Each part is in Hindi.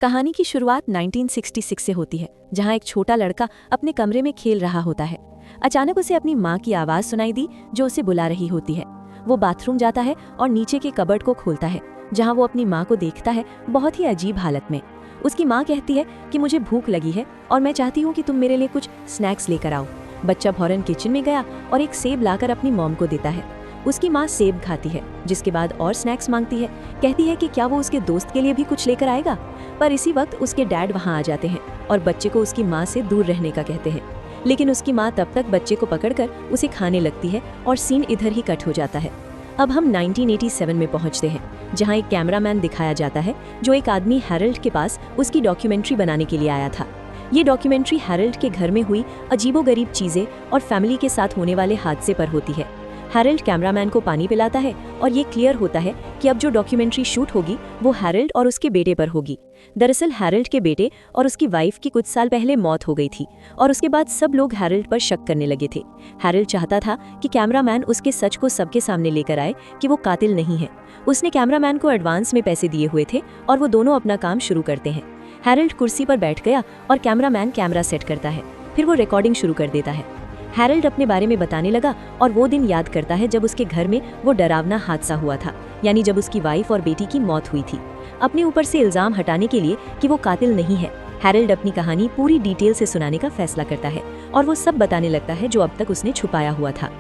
कहानी की शुरुआत 1966 से होती है, जहां एक छोटा लड़का अपने कमरे में खेल रहा होता है। अचानक उसे अपनी माँ की आवाज़ सुनाई दी जो उसे बुला रही होती है। वो बाथरूम जाता है और नीचे के कबर्ड को खोलता है, जहां वो अपनी माँ को देखता है, बहुत ही अजीब हालत में। उसकी माँ कहती है कि मुझे भूख लगी है और मैं चाहती हूँ कि तुम मेरे लिए कुछ स्नैक्स लेकर आओ। बच्चा फौरन किचन में गया और एक सेब लाकर अपनी मॉम को देता है। उसकी माँ सेब खाती है, जिसके बाद और स्नैक्स मांगती है। कहती है कि क्या वो उसके दोस्त के लिए भी कुछ लेकर आएगा। पर इसी वक्त उसके डैड वहाँ आ जाते हैं और बच्चे को उसकी माँ से दूर रहने का कहते हैं। लेकिन उसकी माँ तब तक बच्चे को पकड़कर उसे खाने लगती है और सीन इधर ही कट हो जाता है। अब हम 1987 में पहुंचते हैं, जहां एक कैमरामैन दिखाया जाता है जो एक आदमी हैरल्ड के पास उसकी डॉक्यूमेंट्री बनाने के लिए आया था। ये डॉक्यूमेंट्री हैरल्ड के घर में हुई अजीबोगरीब चीजें और फैमिली के साथ होने वाले हादसे पर होती है। हैरल्ड कैमरामैन को पानी पिलाता है और ये क्लियर होता है कि अब जो डॉक्यूमेंट्री शूट होगी वो हैरल्ड और उसके बेटे पर होगी। दरअसल हैरल्ड के बेटे और उसकी वाइफ की कुछ साल पहले मौत हो गई थी और उसके बाद सब लोग हैरल्ड पर शक करने लगे थे। हैरल्ड चाहता था कि कैमरामैन उसके सच को सबके सामने लेकर आए कि वो कातिल नहीं है। उसने कैमरामैन को एडवांस में पैसे दिए हुए थे और वो दोनों अपना काम शुरू करते हैं। हैरल्ड कुर्सी पर बैठ गया और कैमरामैन कैमरा सेट करता है। फिर वो रिकॉर्डिंग शुरू कर देता है। हैरल्ड अपने बारे में बताने लगा और वो दिन याद करता है जब उसके घर में वो डरावना हादसा हुआ था, यानी जब उसकी वाइफ और बेटी की मौत हुई थी। अपने ऊपर से इल्जाम हटाने के लिए कि वो कातिल नहीं है, हैरल्ड अपनी कहानी पूरी डिटेल से सुनाने का फैसला करता है और वो सब बताने लगता है जो अब तक उसने छुपाया हुआ था।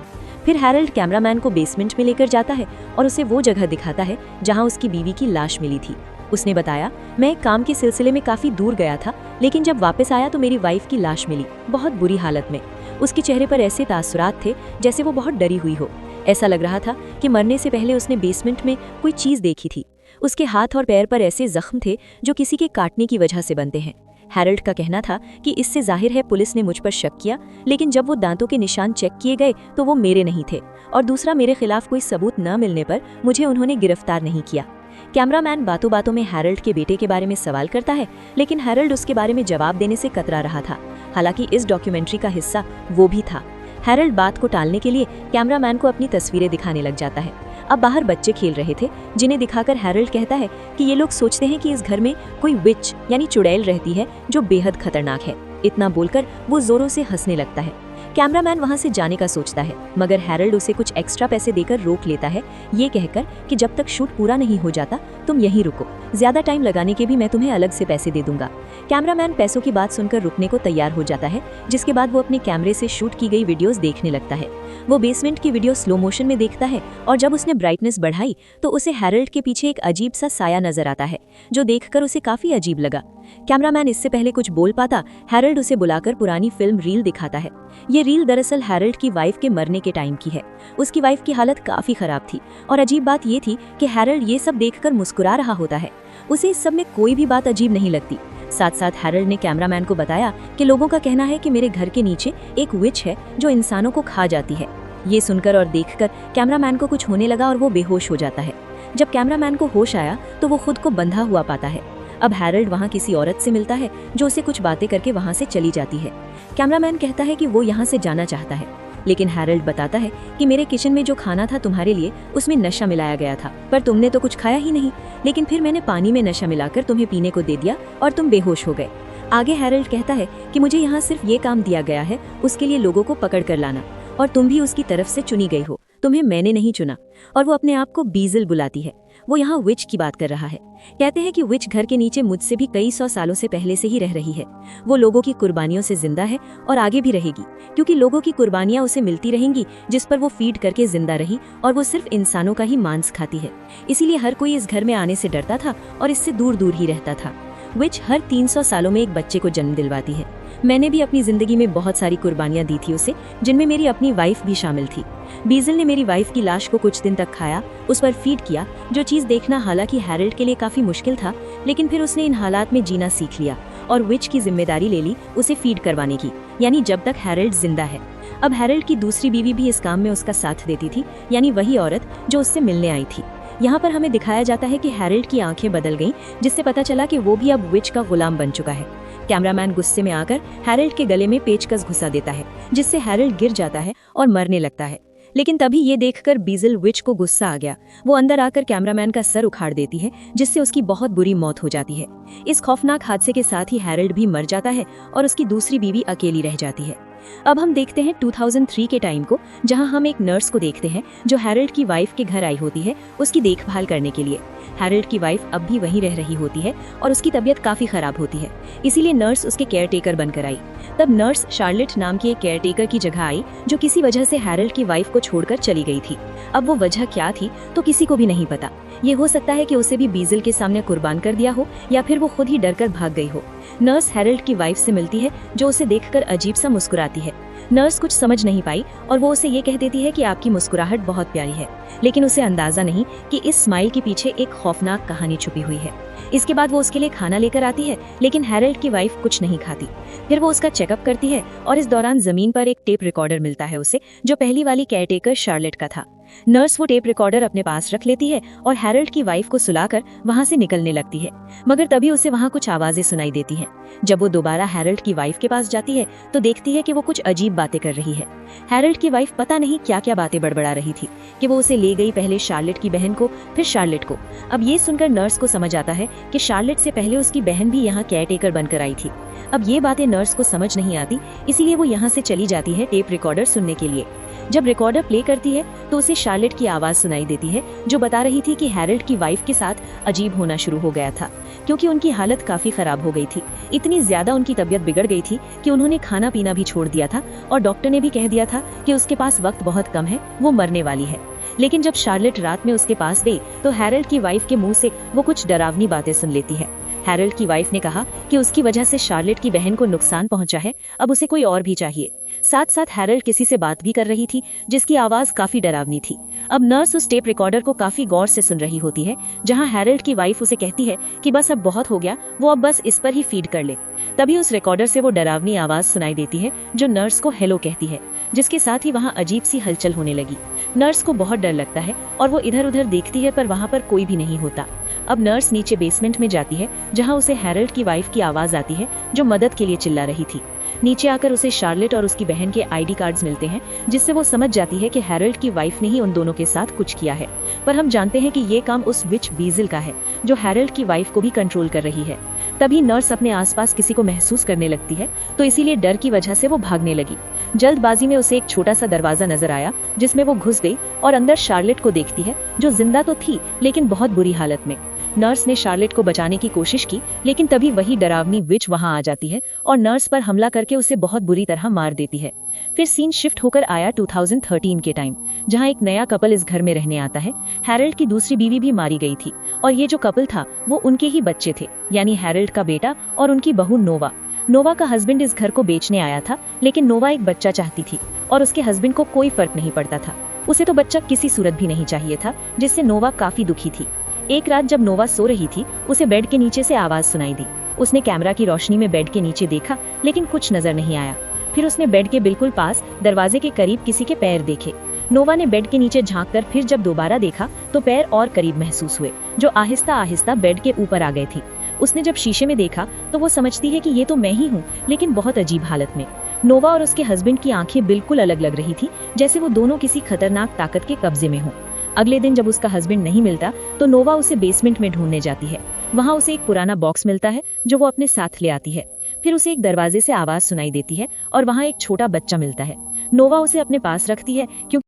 फिर हैरल्ड कैमरामैन को बेसमेंट में लेकर जाता है और उसे वो जगह दिखाता है जहाँ उसकी बीवी की लाश मिली थी। उसने बताया, मैं एक काम के सिलसिले में काफी दूर गया था, लेकिन जब वापस आया तो मेरी वाइफ की लाश मिली, बहुत बुरी हालत में। उसके चेहरे पर ऐसे तासुरात थे जैसे वो बहुत डरी हुई हो। ऐसा लग रहा था कि मरने से पहले उसने बेसमेंट में कोई चीज देखी थी। उसके हाथ और पैर पर ऐसे जख्म थे जो किसी के काटने की वजह से बनते हैं। हैरल्ड का कहना था कि इससे जाहिर है पुलिस ने मुझ पर शक किया, लेकिन जब वो दांतों के निशान चेक किए गए तो वो मेरे नहीं थे, और दूसरा मेरे खिलाफ कोई सबूत न मिलने पर मुझे उन्होंने गिरफ्तार नहीं किया। कैमरामैन बातों बातों में हैरल्ड के बेटे के बारे में सवाल करता है, लेकिन हैरल्ड उसके बारे में जवाब देने से कतरा रहा था। हालांकि इस डॉक्यूमेंट्री का हिस्सा वो भी था। हैरल्ड बात को टालने के लिए कैमरामैन को अपनी तस्वीरें दिखाने लग जाता है। अब बाहर बच्चे खेल रहे थे, जिन्हें दिखाकर हैरल्ड कहता है कि ये लोग सोचते हैं कि इस घर में कोई विच यानी चुड़ैल रहती है जो बेहद खतरनाक है। इतना बोलकर वो जोरों से हंसने लगता है। कैमरामैन वहां से जाने का सोचता है, मगर हैरल्ड उसे कुछ एक्स्ट्रा पैसे देकर रोक लेता है, ये कहकर कि जब तक शूट पूरा नहीं हो जाता तुम यहीं रुको, ज्यादा टाइम लगाने के भी मैं तुम्हें अलग से पैसे दे दूंगा। कैमरामैन पैसों की बात सुनकर रुकने को तैयार हो जाता है, जिसके बाद वो अपने कैमरे से शूट की गई वीडियोस देखने लगता है। वो बेसमेंट की वीडियो स्लो मोशन में देखता है और जब उसने ब्राइटनेस बढ़ाई तो उसे हैरल्ड के पीछे एक अजीब सा साया नजर आता है, जो देखकर उसे काफी अजीब लगा। कैमरामैन इससे पहले कुछ बोल पाता, हैरल्ड उसे बुलाकर पुरानी फिल्म रील दिखाता है। ये रील दरअसल हैरल्ड की वाइफ के मरने के टाइम की है। उसकी वाइफ की हालत काफी खराब थी और अजीब बात ये थी कि हैरल्ड ये सब देखकर मुस्कुरा रहा होता है। उसे इस सब में कोई भी बात अजीब नहीं लगती। साथ साथ हैरल्ड ने कैमरामैन को बताया कि लोगों का कहना है कि मेरे घर के नीचे एक विच है जो इंसानों को खा जाती है। ये सुनकर और देखकर कैमरामैन को कुछ होने लगा और वो बेहोश हो जाता है। जब कैमरामैन को होश आया तो वो खुद को बंधा हुआ पाता है। अब हैरल्ड वहाँ किसी औरत से मिलता है जो उसे कुछ बातें करके वहाँ से चली जाती है। कैमरामैन कहता है कि वो यहाँ से जाना चाहता है, लेकिन हैरल्ड बताता है कि मेरे किचन में जो खाना था तुम्हारे लिए उसमें नशा मिलाया गया था, पर तुमने तो कुछ खाया ही नहीं। लेकिन फिर मैंने पानी में नशा मिलाकर तुम्हें पीने को दे दिया और तुम बेहोश हो गए। आगे हैरल्ड कहता है कि मुझे यहाँ सिर्फ ये काम दिया गया है, उसके लिए लोगों को पकड़ कर लाना, और तुम भी उसकी तरफ से चुनी गई हो, तुम्हें मैंने नहीं चुना। और वो अपने आप को बीजल बुलाती है। वो यहाँ विच की बात कर रहा है। कहते हैं कि विच घर के नीचे मुझसे भी कई 100 सालों से पहले से ही रह रही है। वो लोगों की कुर्बानियों से जिंदा है और आगे भी रहेगी, क्योंकि लोगों की कुर्बानियां उसे मिलती रहेंगी जिस पर वो फीड करके जिंदा रही, और वो सिर्फ इंसानों का ही मांस खाती है। इसीलिए हर कोई इस घर में आने से डरता था और इससे दूर दूर ही रहता था। विच हर 300 सालों में एक बच्चे को जन्म दिलवाती है। मैंने भी अपनी जिंदगी में बहुत सारी कुर्बानियां दी थी उसे, जिनमें मेरी अपनी वाइफ भी शामिल थी। बीजल ने मेरी वाइफ की लाश को कुछ दिन तक खाया, उस पर फीड किया, जो चीज देखना हालांकि हैरल्ड के लिए काफी मुश्किल था, लेकिन फिर उसने इन हालात में जीना सीख लिया और विच की जिम्मेदारी ले ली उसे फीड करवाने की, यानी जब तक हैरल्ड जिंदा है। अब हैरल्ड की दूसरी बीवी भी इस काम में उसका साथ देती थी, यानी वही औरत जो उससे मिलने आई थी। यहाँ पर हमें दिखाया जाता है कि हैरल्ड की आंखें बदल गईं, जिससे पता चला कि वो भी अब विच का गुलाम बन चुका है। कैमरामैन गुस्से में आकर हैरल्ड के गले में पेचकस घुसा देता है, जिससे हैरल्ड गिर जाता है और मरने लगता है। लेकिन तभी ये देखकर बीजल विच को गुस्सा आ गया। वो अंदर आकर कैमरामैन का सर उखाड़ देती है, जिससे उसकी बहुत बुरी मौत हो जाती है। इस खौफनाक हादसे के साथ ही हैरोल्ड भी मर जाता है और उसकी दूसरी बीवी अकेली रह जाती है। अब हम देखते हैं 2003 के टाइम को, जहां हम एक नर्स को देखते हैं जो हैरोल्ड की वाइफ के घर आई होती है उसकी देखभाल करने के लिए। हैरोल्ड की वाइफ अब भी वहीं रह रही होती है और उसकी तबीयत काफी खराब होती है, इसीलिए नर्स उसके केयरटेकर बनकर आई। तब नर्स शार्लेट नाम की एक केयरटेकर की जगह आई जो किसी वजह से हैरोल्ड की वाइफ को छोड़कर चली गई थी। अब वो वजह क्या थी तो किसी को भी नहीं पता। ये हो सकता है कि उसे भी बीजल के सामने कुर्बान कर दिया हो या फिर वो खुद ही डरकर भाग गई हो। नर्स हैरोल्ड की वाइफ से मिलती है जो उसे देखकर अजीब सा मुस्कुराती है। नर्स कुछ समझ नहीं पाई और वो उसे ये कह देती है कि आपकी मुस्कुराहट बहुत प्यारी है, लेकिन उसे अंदाजा नहीं कि इस स्माइल के पीछे एक खौफनाक कहानी छुपी हुई है। इसके बाद वो उसके लिए खाना लेकर आती है, लेकिन हैरोल्ड की वाइफ कुछ नहीं खाती। फिर वो उसका चेकअप करती है और इस दौरान जमीन पर एक टेप रिकॉर्डर मिलता है उसे, जो पहली वाली केयरटेकर शार्लेट का था। नर्स वो टेप रिकॉर्डर अपने पास रख लेती है और हैरोल्ड की वाइफ को सुलाकर वहां से निकलने लगती है, मगर तभी उसे वहां कुछ आवाजें सुनाई देती हैं। जब वो दोबारा हैरोल्ड की वाइफ के पास जाती है तो देखती है कि वो कुछ अजीब बातें कर रही है। हैरोल्ड की वाइफ पता नहीं क्या क्या बातें बड़बड़ा रही थी कि वो उसे ले गई पहले शार्लेट की बहन को, फिर शार्लेट को। अब ये सुनकर नर्स को समझ आता है कि शार्लेट से पहले उसकी बहन भी यहाँ केयरटेकर बनकर आई थी। अब ये बातें नर्स को समझ नहीं आती, इसीलिए वो यहाँ से चली जाती है टेप रिकॉर्डर सुनने के लिए। जब रिकॉर्डर प्ले करती है तो उसे शार्लेट की आवाज सुनाई देती है जो बता रही थी कि हैरोल्ड की वाइफ के साथ अजीब होना शुरू हो गया था, क्योंकि उनकी हालत काफी खराब हो गई थी। इतनी ज्यादा उनकी तबीयत बिगड़ गई थी कि उन्होंने खाना पीना भी छोड़ दिया था और डॉक्टर ने भी कह दिया था कि उसके पास वक्त बहुत कम है, वो मरने वाली है। लेकिन जब शार्लेट रात में उसके पास गई तो हैरोल्ड की वाइफ के मुंह से वो कुछ डरावनी बातें सुन लेती है। हैरोल्ड की वाइफ ने कहा कि उसकी वजह से शार्लेट की बहन को नुकसान पहुंचा है, अब उसे कोई और भी चाहिए। साथ साथ हैरोल्ड किसी से बात भी कर रही थी जिसकी आवाज काफी डरावनी थी। अब नर्स उस टेप रिकॉर्डर को काफी गौर से सुन रही होती है, जहां हैरोल्ड की वाइफ उसे कहती है कि बस अब बहुत हो गया, वो अब बस इस पर ही फीड कर ले। तभी उस रिकॉर्डर से वो डरावनी आवाज सुनाई देती है जो नर्स को हेलो कहती है, जिसके साथ ही वहाँ अजीब सी हलचल होने लगी। नर्स को बहुत डर लगता है और वो इधर उधर देखती है, पर वहाँ पर कोई भी नहीं होता। अब नर्स नीचे बेसमेंट में जाती है जहाँ उसे हैरोल्ड की वाइफ की आवाज आती है जो मदद के लिए चिल्ला रही थी। नीचे आकर उसे शार्लेट और उसकी बहन के आईडी कार्ड्स मिलते हैं, जिससे वो समझ जाती है कि हैरोल्ड की वाइफ ने ही उन दोनों के साथ कुछ किया है। पर हम जानते हैं कि ये काम उस विच बीजल का है जो हैरोल्ड की वाइफ को भी कंट्रोल कर रही है। तभी नर्स अपने आसपास किसी को महसूस करने लगती है, तो इसीलिए डर की वजह से वो भागने लगी। जल्दबाजी में उसे एक छोटा सा दरवाजा नजर आया जिसमें वो घुस गई और अंदर शार्लेट को देखती है, जो जिंदा तो थी लेकिन बहुत बुरी हालत में। नर्स ने शार्लेट को बचाने की कोशिश की, लेकिन तभी वही डरावनी विच वहां आ जाती है और नर्स पर हमला करके उसे बहुत बुरी तरह मार देती है। फिर सीन शिफ्ट होकर आया 2013 के टाइम, जहां एक नया कपल इस घर में रहने आता है। हैरोल्ड की दूसरी बीवी भी मारी गई थी और ये जो कपल था वो उनके ही बच्चे थे, यानी हैरोल्ड का बेटा और उनकी बहू नोवा। नोवा का हस्बैंड इस घर को बेचने आया था, लेकिन नोवा एक बच्चा चाहती थी और उसके हस्बैंड को कोई फर्क नहीं पड़ता था। उसे तो बच्चा किसी सूरत भी नहीं चाहिए था, जिससे नोवा काफी दुखी थी। एक रात जब नोवा सो रही थी, उसे बेड के नीचे से आवाज सुनाई दी। उसने कैमरा की रोशनी में बेड के नीचे देखा, लेकिन कुछ नजर नहीं आया। फिर उसने बेड के बिल्कुल पास दरवाजे के करीब किसी के पैर देखे। नोवा ने बेड के नीचे झांककर फिर जब दोबारा देखा तो पैर और करीब महसूस हुए, जो आहिस्ता आहिस्ता बेड के ऊपर आ गए थे। उसने जब शीशे में देखा तो वो समझती है कि ये तो मैं ही हूँ, लेकिन बहुत अजीब हालत में। नोवा और उसके हस्बैंड की आंखें बिल्कुल अलग लग रही थी, जैसे वो दोनों किसी खतरनाक ताकत के कब्जे में हों। अगले दिन जब उसका हस्बैंड नहीं मिलता तो नोवा उसे बेसमेंट में ढूंढने जाती है। वहाँ उसे एक पुराना बॉक्स मिलता है जो वो अपने साथ ले आती है। फिर उसे एक दरवाजे से आवाज सुनाई देती है और वहाँ एक छोटा बच्चा मिलता है। नोवा उसे अपने पास रखती है क्योंकि